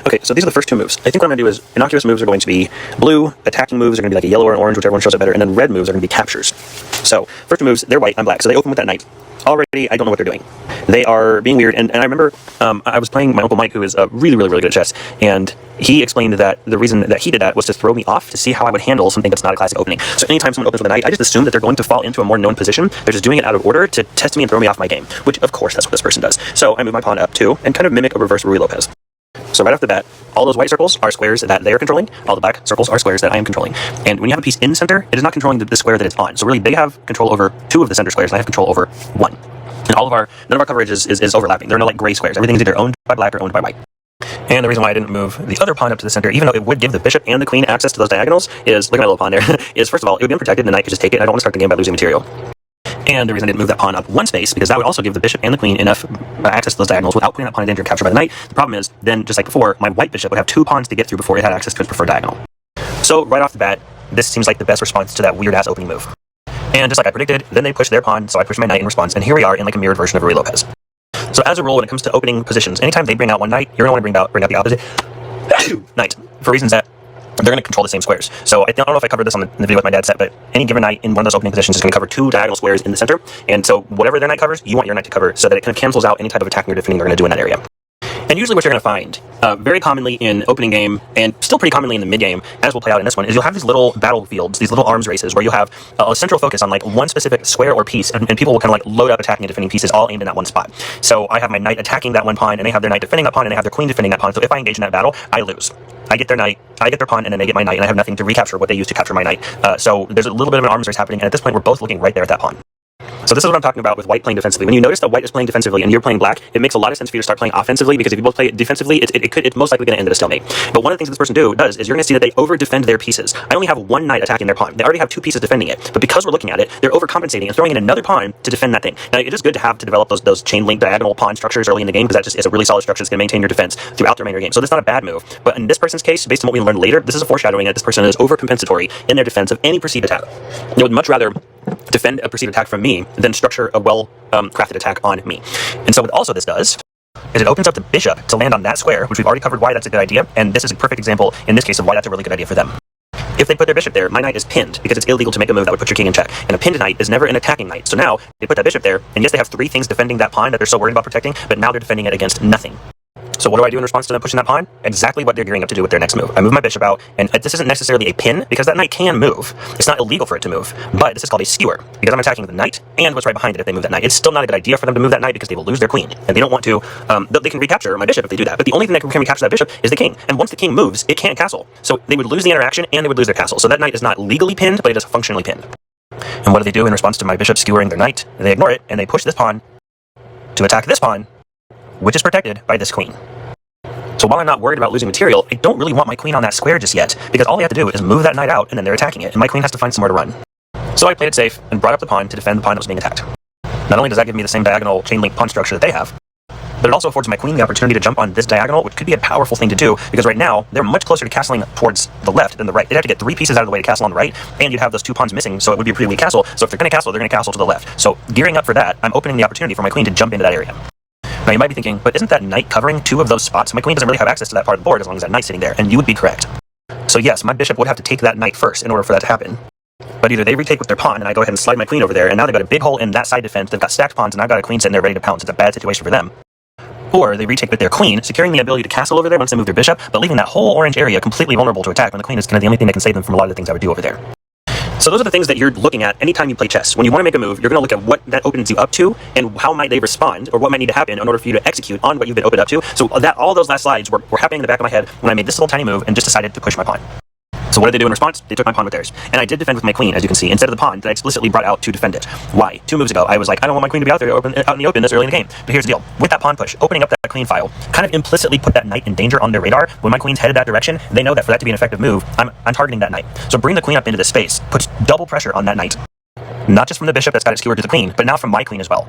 Okay, so these are the first two moves. I think what I'm going to do is innocuous moves are going to be blue, attacking moves are going to be like a yellow or an orange, whichever one shows up better, and then red moves are going to be captures. So first two moves, they're white, I'm black, so they open with that knight. Already, I don't know what they're doing. They are being weird, and I remember I was playing my Uncle Mike, who is really good at chess, and he explained that the reason that he did that was to throw me off to see how I would handle something that's not a classic opening. So anytime someone opens with a knight, I just assume that they're going to fall into a more known position. They're just doing it out of order to test me and throw me off my game, which of course that's what this person does. So I move my pawn up too, and kind of mimic a reverse Ruy Lopez. So right off the bat, all those white circles are squares that they are controlling, all the black circles are squares that I am controlling. And when you have a piece in the center, it is not controlling the square that it's on. So really, they have control over two of the center squares, and I have control over one. And none of our coverage is overlapping. There are no like gray squares. Everything is either owned by black or owned by white. And the reason why I didn't move the other pawn up to the center, even though it would give the bishop and the queen access to those diagonals, is, look at my little pawn there, is first of all, it would be unprotected and the knight could just take it. I don't want to start the game by losing material. And the reason I didn't move that pawn up one space, because that would also give the bishop and the queen enough access to those diagonals without putting that pawn in danger of capture by the knight. The problem is, then, just like before, my white bishop would have two pawns to get through before it had access to its preferred diagonal. So right off the bat, this seems like the best response to that weird-ass opening move. And just like I predicted, then they pushed their pawn, so I pushed my knight in response, and here we are in like a mirrored version of Ruy Lopez. So as a rule, when it comes to opening positions, anytime they bring out one knight, you're going to want to bring out the opposite knight, for reasons that they're going to control the same squares. So I don't know if I covered this on the video with my dad's set, but any given knight in one of those opening positions is going to cover two diagonal squares in the center, and so whatever their knight covers, you want your knight to cover, so that it kind of cancels out any type of attacking or defending they're going to do in that area. And usually what you're going to find, very commonly in opening game, and still pretty commonly in the mid-game, as will play out in this one, is you'll have these little battlefields, these little arms races, where you'll have a central focus on like one specific square or piece, and people will kind of like load up attacking and defending pieces all aimed in that one spot. So I have my knight attacking that one pawn, and they have their knight defending that pawn, and they have their queen defending that pawn, so if I engage in that battle, I lose. I get their knight, I get their pawn, and then they get my knight, and I have nothing to recapture what they used to capture my knight. So there's a little bit of an arms race happening, and at this point we're both looking right there at that pawn. So this is what I'm talking about with white playing defensively. When you notice that white is playing defensively and you're playing black, it makes a lot of sense for you to start playing offensively, because if you both play defensively, it's most likely going to end at a stalemate. But one of the things that this person does is you're going to see that they over-defend their pieces. I only have one knight attacking their pawn. They already have two pieces defending it. But because we're looking at it, they're overcompensating and throwing in another pawn to defend that thing. Now, it is good to develop those chain link diagonal pawn structures early in the game, because that just is a really solid structure that's going to maintain your defense throughout the remainder game. So that's not a bad move. But in this person's case, based on what we learn later, this is a foreshadowing that this person is overcompensatory in their defense of any perceived attack. They would much rather defend a perceived attack from me than structure a well-crafted attack on me. And so what also this does is it opens up the bishop to land on that square, which we've already covered why that's a good idea, and this is a perfect example in this case of why that's a really good idea for them. If they put their bishop there, my knight is pinned, because it's illegal to make a move that would put your king in check. And a pinned knight is never an attacking knight. So now they put that bishop there, and yes, they have three things defending that pawn that they're so worried about protecting, but now they're defending it against nothing. So what do I do in response to them pushing that pawn? Exactly what they're gearing up to do with their next move. I move my bishop out, and this isn't necessarily a pin, because that knight can move. It's not illegal for it to move, but this is called a skewer, because I'm attacking the knight and what's right behind it if they move that knight. It's still not a good idea for them to move that knight, because they will lose their queen, and they don't want to, they can recapture my bishop if they do that, but the only thing that can recapture that bishop is the king, and once the king moves, it can't castle. So they would lose the interaction, and they would lose their castle. So that knight is not legally pinned, but it is functionally pinned. And what do they do in response to my bishop skewering their knight? They ignore it, and they push this pawn to attack this pawn, which is protected by this queen. So while I'm not worried about losing material, I don't really want my queen on that square just yet, because all they have to do is move that knight out, and then they're attacking it, and my queen has to find somewhere to run. So I played it safe, and brought up the pawn to defend the pawn that was being attacked. Not only does that give me the same diagonal chain link pawn structure that they have, but it also affords my queen the opportunity to jump on this diagonal, which could be a powerful thing to do, because right now, they're much closer to castling towards the left than the right. They'd have to get three pieces out of the way to castle on the right, and you'd have those two pawns missing, so it would be a pretty weak castle. So if they're going to castle to the left. So gearing up for that, I'm opening the opportunity for my queen to jump into that area. Now you might be thinking, but isn't that knight covering two of those spots? My queen doesn't really have access to that part of the board as long as that knight's sitting there, and you would be correct. So yes, my bishop would have to take that knight first in order for that to happen. But either they retake with their pawn, and I go ahead and slide my queen over there, and now they've got a big hole in that side defense, they've got stacked pawns, and I've got a queen sitting there ready to pounce. It's a bad situation for them. Or they retake with their queen, securing the ability to castle over there once they move their bishop, but leaving that whole orange area completely vulnerable to attack when the queen is kind of the only thing that can save them from a lot of the things I would do over there. So those are the things that you're looking at anytime you play chess. When you want to make a move, you're going to look at what that opens you up to and how might they respond, or what might need to happen in order for you to execute on what you've been opened up to. So all those last slides were happening in the back of my head when I made this little tiny move and just decided to push my pawn. So what did they do in response? They took my pawn with theirs. And I did defend with my queen, as you can see, instead of the pawn that I explicitly brought out to defend it. Why? 2 moves ago, I was like, I don't want my queen to be out in the open this early in the game. But here's the deal. With that pawn push, opening up that queen file, kind of implicitly put that knight in danger on their radar. When my queen's headed that direction, they know that for that to be an effective move, I'm targeting that knight. So bring the queen up into this space puts double pressure on that knight. Not just from the bishop that's got it skewered to the queen, but now from my queen as well.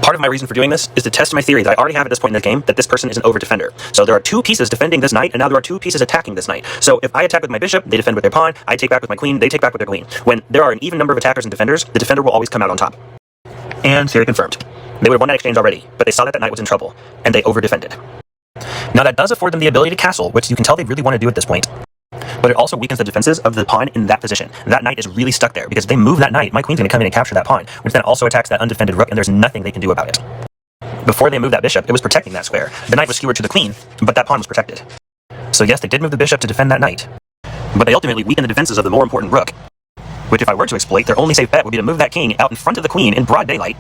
Part of my reason for doing this is to test my theory that I already have at this point in the game, that this person is an over-defender. So there are 2 pieces defending this knight, and now there are 2 pieces attacking this knight. So if I attack with my bishop, they defend with their pawn, I take back with my queen, they take back with their queen. When there are an even number of attackers and defenders, the defender will always come out on top. And theory confirmed. They would have won that exchange already, but they saw that that knight was in trouble, and they over-defended. Now that does afford them the ability to castle, which you can tell they really want to do at this point. But it also weakens the defenses of the pawn in that position. That knight is really stuck there, because if they move that knight, my queen's going to come in and capture that pawn, which then also attacks that undefended rook, and there's nothing they can do about it. Before they moved that bishop, it was protecting that square. The knight was skewered to the queen, but that pawn was protected. So yes, they did move the bishop to defend that knight, but they ultimately weakened the defenses of the more important rook, which if I were to exploit, their only safe bet would be to move that king out in front of the queen in broad daylight,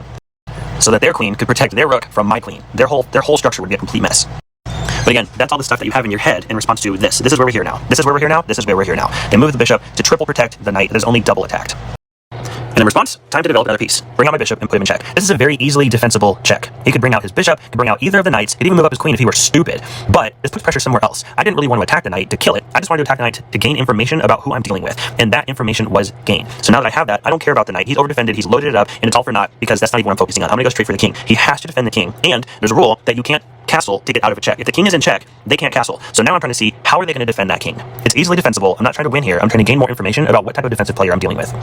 so that their queen could protect their rook from my queen. Their whole structure would be a complete mess. But again, that's all the stuff that you have in your head in response to this. This is where we're here now. This is where we're here now. This is where we're here now. They move the bishop to triple protect the knight that is only double attacked. And in response, time to develop another piece. Bring out my bishop and put him in check. This is a very easily defensible check. He could bring out his bishop, could bring out either of the knights, he'd even move up his queen if he were stupid. But this puts pressure somewhere else. I didn't really want to attack the knight to kill it. I just wanted to attack the knight to gain information about who I'm dealing with. And that information was gained. So now that I have that, I don't care about the knight. He's overdefended, he's loaded it up, and it's all for naught because that's not even what I'm focusing on. I'm going to go straight for the king. He has to defend the king. And there's a rule that you can't castle to get out of a check. If the king is in check, they can't castle. So now I'm trying to see how are they going to defend that king. It's easily defensible. I'm not trying to win here. I'm trying to gain more information about what type of defensive player I'm dealing with.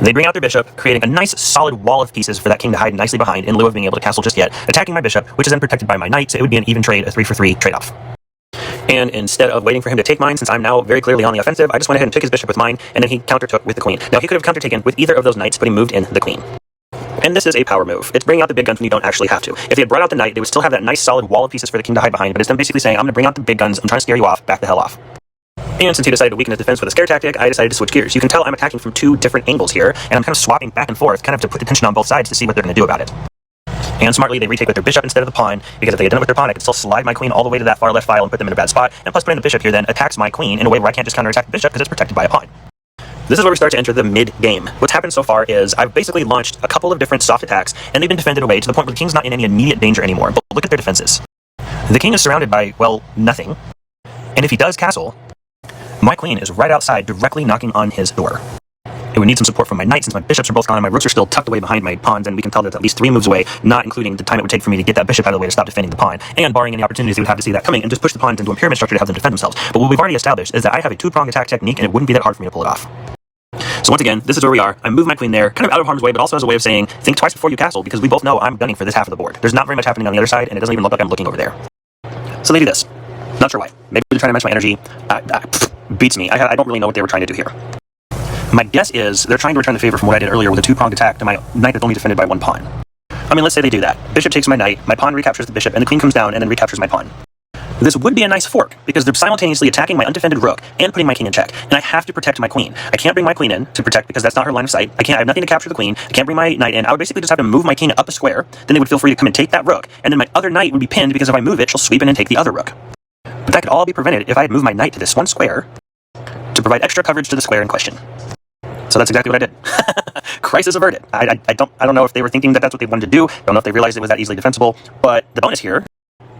They bring out their bishop, creating a nice solid wall of pieces for that king to hide nicely behind in lieu of being able to castle just yet, attacking my bishop, which is then protected by my knight, so it would be an even trade, a 3-for-3 trade-off. And instead of waiting for him to take mine, since I'm now very clearly on the offensive, I just went ahead and took his bishop with mine, and then he countertook with the queen. Now he could have countertaken with either of those knights, but he moved in the queen. And this is a power move. It's bringing out the big guns when you don't actually have to. If they had brought out the knight, they would still have that nice solid wall of pieces for the king to hide behind, but it's them basically saying, I'm going to bring out the big guns, I'm trying to scare you off, back the hell off. And since he decided to weaken his defense with a scare tactic, I decided to switch gears. You can tell I'm attacking from two different angles here, and I'm kind of swapping back and forth, kind of to put the tension on both sides to see what they're going to do about it. And smartly, they retake with their bishop instead of the pawn, because if they had done it with their pawn, I could still slide my queen all the way to that far left file and put them in a bad spot, and plus putting the bishop here then attacks my queen in a way where I can't just counterattack the bishop because it's protected by a pawn. This is where we start to enter the mid-game. What's happened so far is I've basically launched a couple of different soft attacks, and they've been defended away to the point where the king's not in any immediate danger anymore. But look at their defenses. The king is surrounded by, well, nothing. And if he does castle, my queen is right outside, directly knocking on his door. It would need some support from my knight since my bishops are both gone and my rooks are still tucked away behind my pawns, and we can tell that at least 3 moves away, not including the time it would take for me to get that bishop out of the way to stop defending the pawn, and barring any opportunities they would have to see that coming and just push the pawns into a pyramid structure to have them defend themselves. But what we've already established is that I have a 2-pronged attack technique, and it wouldn't be that hard for me to pull it off. So once again, this is where we are. I move my queen there, kind of out of harm's way, but also as a way of saying, think twice before you castle, because we both know I'm gunning for this half of the board. There's not very much happening on the other side, and it doesn't even look like I'm looking over there. So they do this. Not sure why. Maybe they're trying to match my energy. Beats me. I don't really know what they were trying to do here. My guess is they're trying to return the favor from what I did earlier with a 2-pronged attack to my knight that's only defended by 1 pawn. I mean, let's say they do that. Bishop takes my knight, my pawn recaptures the bishop, and the queen comes down and then recaptures my pawn. This would be a nice fork, because they're simultaneously attacking my undefended rook and putting my king in check, and I have to protect my queen. I can't bring my queen in to protect because that's not her line of sight. I have nothing to capture the queen. I can't bring my knight in. I would basically just have to move my king up a square, then they would feel free to come and take that rook, and then my other knight would be pinned because if I move it, she'll sweep in and take the other rook. But that could all be prevented if I had moved my knight to this one square to provide extra coverage to the square in question. So that's exactly what I did. Crisis averted. I don't know if they were thinking that that's what they wanted to do. Don't know if they realized it was that easily defensible. But the bonus here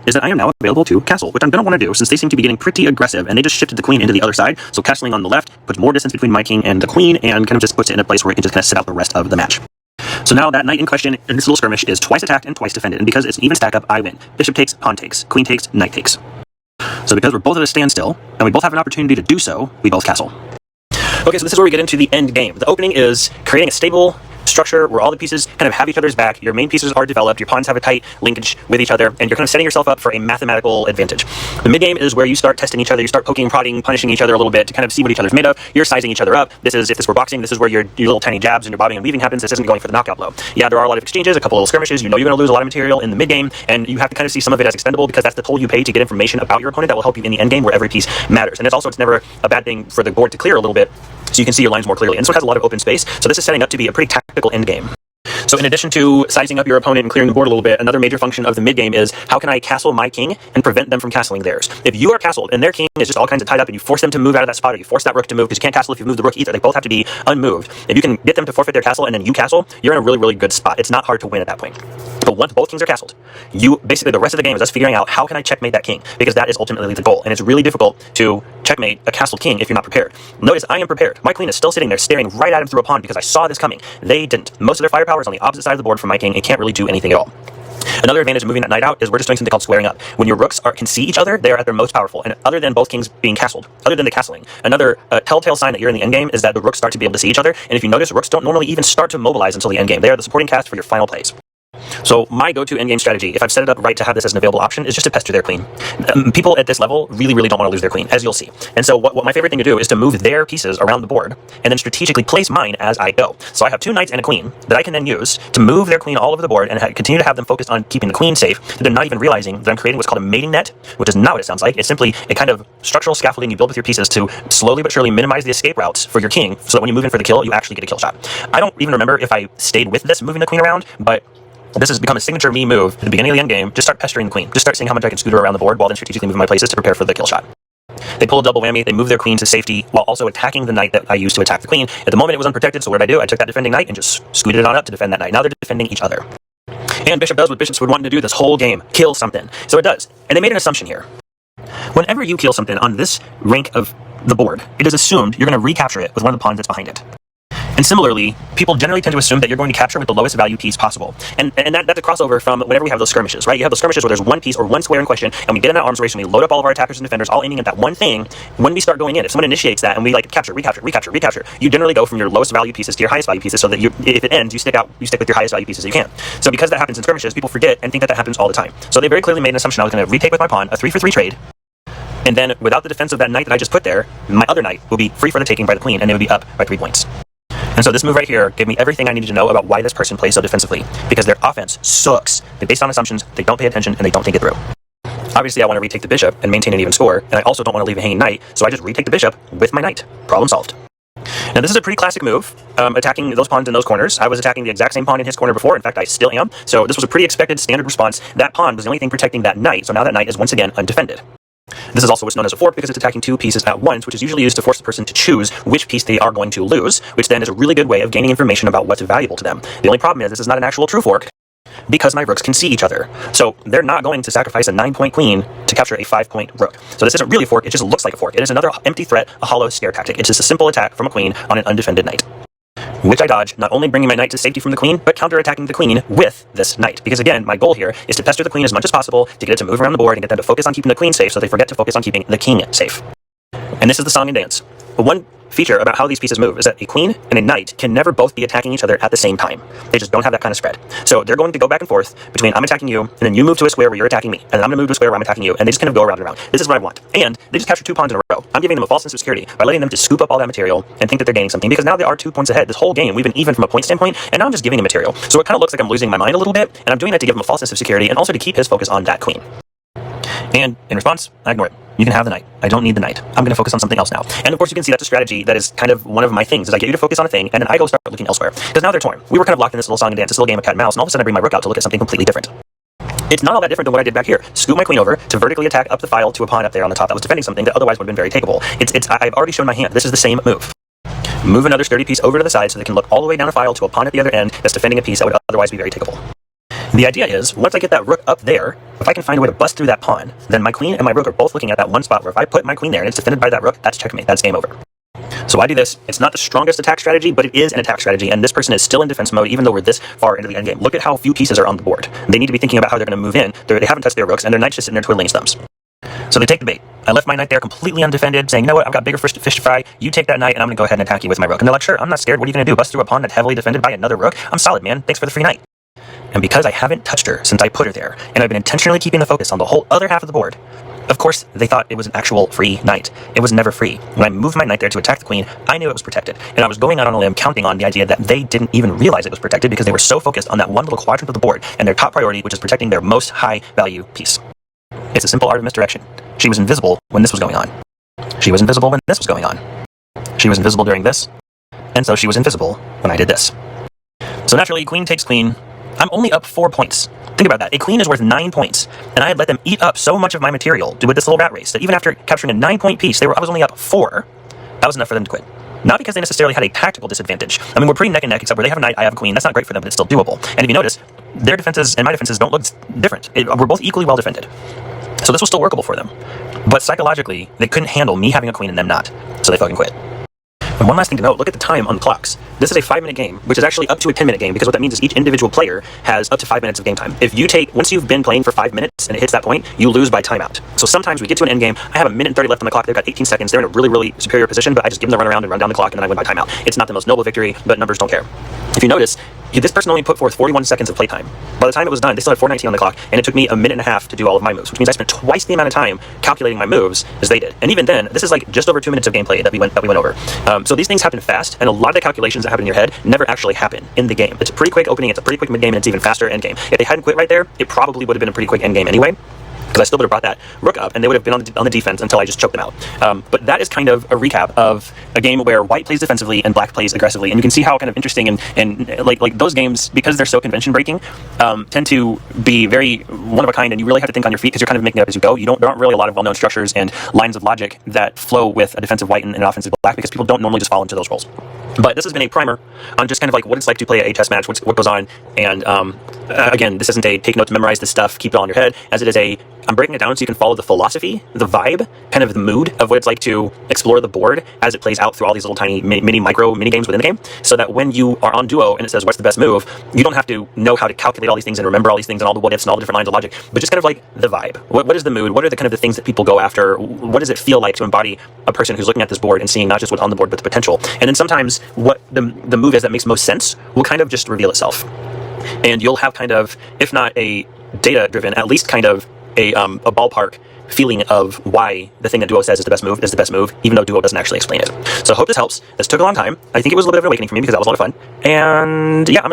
is that I am now available to castle, which I'm going to want to do since they seem to be getting pretty aggressive, and they just shifted the queen into the other side. So castling on the left puts more distance between my king and the queen, and kind of just puts it in a place where it can just kind of sit out the rest of the match. So now that knight in question in this little skirmish is twice attacked and twice defended, and because it's an even stack up, I win. Bishop takes, pawn takes, queen takes, knight takes. So because we're both at a standstill, and we both have an opportunity to do so, we both castle. Okay, so this is where we get into the end game. The opening is creating a stable structure where all the pieces kind of have each other's back, your main pieces are developed, your pawns have a tight linkage with each other, and you're kind of setting yourself up for a mathematical advantage. The mid-game is where you start testing each other, you start poking, prodding, punishing each other a little bit to kind of see what each other's made of. You're sizing each other up. This is, if this were boxing, this is where your little tiny jabs and your bobbing and weaving happens. This isn't going for the knockout blow. Yeah, there are a lot of exchanges, a couple of little skirmishes, you know you're going to lose a lot of material in the mid-game, and you have to kind of see some of it as expendable because that's the toll you pay to get information about your opponent that will help you in the end game where every piece matters. And it's never a bad thing for the board to clear a little bit so you can see your lines more clearly. And so it has a lot of open space, so this is setting up to be a pretty tactical end game. So in addition to sizing up your opponent and clearing the board a little bit, another major function of the mid-game is how can I castle my king and prevent them from castling theirs. If you are castled and their king is just all kinds of tied up and you force them to move out of that spot, or you force that rook to move because you can't castle if you move the rook either, they both have to be unmoved. If you can get them to forfeit their castle and then you castle, you're in a really, really good spot. It's not hard to win at that point. But once both kings are castled, basically the rest of the game is us figuring out how can I checkmate that king, because that is ultimately the goal. And it's really difficult to checkmate a castled king if you're not prepared. Notice I am prepared. My queen is still sitting there staring right at him through a pawn because I saw this coming. They didn't. Most of their firepower is on the opposite side of the board from my king and can't really do anything at all. Another advantage of moving that knight out is we're just doing something called squaring up. When your rooks can see each other, they are at their most powerful. And other than both kings being castled, other than the castling, another telltale sign that you're in the endgame is that the rooks start to be able to see each other. And if you notice, rooks don't normally even start to mobilize until the endgame. They are the supporting cast for your final plays. So my go-to endgame strategy, if I've set it up right to have this as an available option, is just to pester their queen. People at this level really don't want to lose their queen, as you'll see. And so what my favorite thing to do is to move their pieces around the board and then strategically place mine as I go. So I have 2 knights and a queen that I can then use to move their queen all over the board and continue to have them focused on keeping the queen safe. They're not even realizing that I'm creating what's called a mating net, which is not what it sounds like. It's simply a kind of structural scaffolding you build with your pieces to slowly but surely minimize the escape routes for your king, so that when you move in for the kill, you actually get a kill shot. I don't even remember if I stayed with this moving the queen around, but this has become a signature me move at the beginning of the end game. Just start pestering the queen. Just start seeing how much I can scoot her around the board while then strategically moving my places to prepare for the kill shot. They pull a double whammy. They move their queen to safety while also attacking the knight that I used to attack the queen. At the moment, it was unprotected, so what did I do? I took that defending knight and just scooted it on up to defend that knight. Now they're defending each other. And bishop does what bishops would want to do this whole game. Kill something. So it does. And they made an assumption here. Whenever you kill something on this rank of the board, it is assumed you're going to recapture it with one of the pawns that's behind it. And similarly, people generally tend to assume that you're going to capture with the lowest value piece possible. And that's a crossover from whenever we have those skirmishes, right? You have those skirmishes where there's one piece or one square in question, and we get in that arms race and we load up all of our attackers and defenders, all aiming at that one thing. When we start going in, if someone initiates that and we like capture, you generally go from your lowest value pieces to your highest value pieces, so that if it ends, you stick with your highest value pieces you can. So because that happens in skirmishes, people forget and think that happens all the time. So they very clearly made an assumption I was going to retake with my pawn, a 3-for-3 trade. And then without the defense of that knight that I just put there, my other knight will be free for the taking by the queen, and they would be up by 3 points. And so this move right here gave me everything I needed to know about why this person plays so defensively, because their offense sucks. They're based on assumptions, they don't pay attention, and they don't think it through. Obviously, I want to retake the bishop and maintain an even score, and I also don't want to leave a hanging knight, so I just retake the bishop with my knight. Problem solved. Now this is a pretty classic move, attacking those pawns in those corners. I was attacking the exact same pawn in his corner before. In fact, I still am. So this was a pretty expected standard response. That pawn was the only thing protecting that knight, so now that knight is once again undefended. This is also what's known as a fork because it's attacking 2 pieces at once, which is usually used to force the person to choose which piece they are going to lose, which then is a really good way of gaining information about what's valuable to them. The only problem is this is not an actual true fork because my rooks can see each other. So they're not going to sacrifice a 9-point queen to capture a 5-point rook. So this isn't really a fork, it just looks like a fork. It is another empty threat, a hollow scare tactic. It's just a simple attack from a queen on an undefended knight, which I dodge, not only bringing my knight to safety from the queen, but counter-attacking the queen with this knight. Because again, my goal here is to pester the queen as much as possible to get it to move around the board and get them to focus on keeping the queen safe so they forget to focus on keeping the king safe. And this is the song and dance. One feature about how these pieces move is that a queen and a knight can never both be attacking each other at the same time. They just don't have that kind of spread. So they're going to go back and forth between I'm attacking you, and then you move to a square where you're attacking me, and then I'm going to move to a square where I'm attacking you, and they just kind of go around and around. This is what I want. And they just capture 2 pawns in a row. I'm giving them a false sense of security by letting them just scoop up all that material and think that they're gaining something, because now they are 2 points ahead. This whole game, we've been even from a point standpoint, and now I'm just giving them material. So it kind of looks like I'm losing my mind a little bit, and I'm doing that to give him a false sense of security and also to keep his focus on that queen. And in response, I ignore it. You can have the knight. I don't need the knight. I'm going to focus on something else now. And of course, you can see that's a strategy that is kind of one of my things, is I get you to focus on a thing, and then I go start looking elsewhere. Because now they're torn. We were kind of locked in this little song and dance, this little game of cat and mouse, and all of a sudden I bring my rook out to look at something completely different. It's not all that different than what I did back here. Scoop my queen over to vertically attack up the file to a pawn up there on the top that was defending something that otherwise would have been very takeable. I've already shown my hand. This is the same move. Move another sturdy piece over to the side so they can look all the way down a file to a pawn at the other end that's defending a piece that would otherwise be very takeable. The idea is, once I get that rook up there, if I can find a way to bust through that pawn, then my queen and my rook are both looking at that one spot where if I put my queen there and it's defended by that rook, that's checkmate, that's game over. So I do this. It's not the strongest attack strategy, but it is an attack strategy, and this person is still in defense mode even though we're this far into the endgame. Look at how few pieces are on the board. They need to be thinking about how they're going to move in. They haven't touched their rooks, and their knight's just sitting there twiddling his thumbs. So they take the bait. I left my knight there completely undefended, saying, you know what, I've got bigger fish to fry. You take that knight, and I'm going to go ahead and attack you with my rook. And they're like, sure, I'm not scared. What are you going to do? Bust through a pawn that's heavily defended by another rook? I'm solid, man. Thanks for the free knight. And because I haven't touched her since I put her there, and I've been intentionally keeping the focus on the whole other half of the board, of course, they thought it was an actual free knight. It was never free. When I moved my knight there to attack the queen, I knew it was protected. And I was going out on a limb counting on the idea that they didn't even realize it was protected because they were so focused on that one little quadrant of the board and their top priority, which is protecting their most high value piece. It's a simple art of misdirection. She was invisible when this was going on. She was invisible when this was going on. She was invisible during this. And so she was invisible when I did this. So naturally, queen takes queen. I'm only up 4 points. Think about that. A queen is worth 9 points, and I had let them eat up so much of my material with this little rat race that even after capturing a 9-point piece, I was only up 4. That was enough for them to quit. Not because they necessarily had a tactical disadvantage. I mean, we're pretty neck and neck, except where they have a knight, I have a queen. That's not great for them, but it's still doable. And if you notice, their defenses and my defenses don't look different. We're both equally well defended. So this was still workable for them. But psychologically, they couldn't handle me having a queen and them not. So they fucking quit. And one last thing to note, look at the time on the clocks. This is a 5-minute game, which is actually up to a 10-minute game, because what that means is each individual player has up to 5 minutes of game time. If you once you've been playing for 5 minutes and it hits that point, you lose by timeout. So sometimes we get to an end game, I have a minute and 30 left on the clock, they've got 18 seconds, they're in a really, really superior position, but I just give them the run around and run down the clock, and then I win by timeout. It's not the most noble victory, but numbers don't care. If you notice, This person only put forth 41 seconds of playtime. By the time it was done, they still had 4:19 on the clock, and it took me a minute and a half to do all of my moves, which means I spent twice the amount of time calculating my moves as they did. And even then, this is like just over 2 minutes of gameplay that we went over. So these things happen fast, and a lot of the calculations that happen in your head never actually happen in the game. It's a pretty quick opening, it's a pretty quick mid game, and it's even faster end game. If they hadn't quit right there, it probably would have been a pretty quick end game anyway, because I still would have brought that rook up, and they would have been on the defense until I just choked them out. But that is kind of a recap of a game where white plays defensively and black plays aggressively, and you can see how kind of interesting and like those games, because they're so convention breaking, tend to be very one of a kind, and you really have to think on your feet because you're kind of making it up as you go. There aren't really a lot of well-known structures and lines of logic that flow with a defensive white and an offensive black, because people don't normally just fall into those roles. But this has been a primer on just kind of like what it's like to play a chess match, what goes on, and again, this isn't a take notes, memorize this stuff, keep it all in your head, as it is I'm breaking it down so you can follow the philosophy, the vibe, kind of the mood of what it's like to explore the board as it plays out through all these little tiny micro mini games within the game, so that when you are on Duo and it says what's the best move, you don't have to know how to calculate all these things and remember all these things and all the what ifs and all the different lines of logic, but just kind of like the vibe. What is the mood? What are the kind of the things that people go after? What does it feel like to embody a person who's looking at this board and seeing not just what's on the board but the potential? And then sometimes what the move is that makes most sense will kind of just reveal itself, and you'll have kind of, if not a data driven, at least kind of a ballpark feeling of why the thing that Duo says is the best move, even though Duo doesn't actually explain it. So I hope this helps. This took a long time. I think it was a little bit of an awakening for me because that was a lot of fun. And yeah, I'm gonna